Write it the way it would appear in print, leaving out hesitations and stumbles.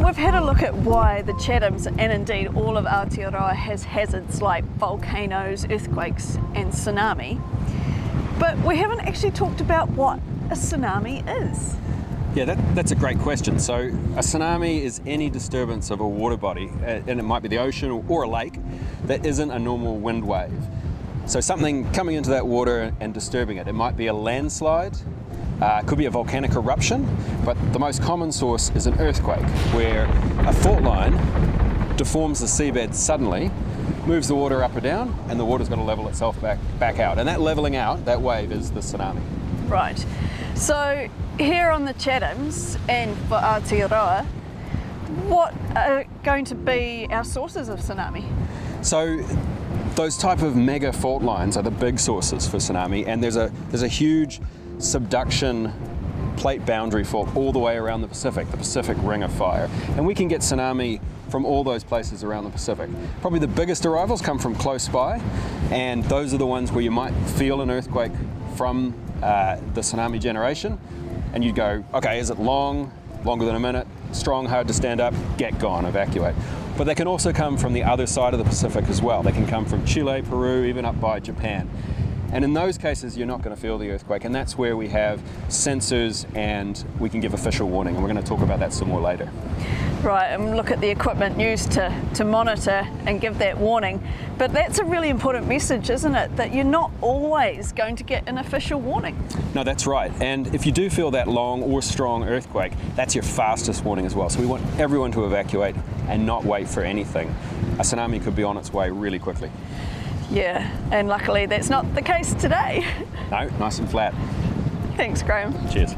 we've had a look at why the Chathams and indeed all of Aotearoa has hazards like volcanoes, earthquakes and tsunami, but we haven't actually talked about what a tsunami is. Yeah, that's a great question. So a tsunami is any disturbance of a water body, and it might be the ocean or a lake, that isn't a normal wind wave. So something coming into that water and disturbing it. It might be a landslide, it could be a volcanic eruption, but the most common source is an earthquake, where a fault line deforms the seabed suddenly, moves the water up or down, and the water's got to level itself back out. And that leveling out, that wave, is the tsunami. Right. So here on the Chathams and for Aotearoa, what are going to be our sources of tsunami? So those type of mega fault lines are the big sources for tsunami, and there's a huge subduction plate boundary fault all the way around the Pacific Ring of Fire. And we can get tsunami from all those places around the Pacific. Probably the biggest arrivals come from close by, and those are the ones where you might feel an earthquake from the tsunami generation, and you'd go, okay, is it longer than a minute, strong, hard to stand up, get gone, evacuate. But they can also come from the other side of the Pacific as well. They can come from Chile, Peru, even up by Japan. And in those cases, you're not going to feel the earthquake, and that's where we have sensors and we can give official warning, and we're going to talk about that some more later. Right, and look at the equipment used to monitor and give that warning. But that's a really important message, isn't it? That you're not always going to get an official warning. No, that's right. And if you do feel that long or strong earthquake, that's your fastest warning as well. So we want everyone to evacuate and not wait for anything. A tsunami could be on its way really quickly. Yeah, and luckily that's not the case today. No, nice and flat. Thanks, Graham. Cheers.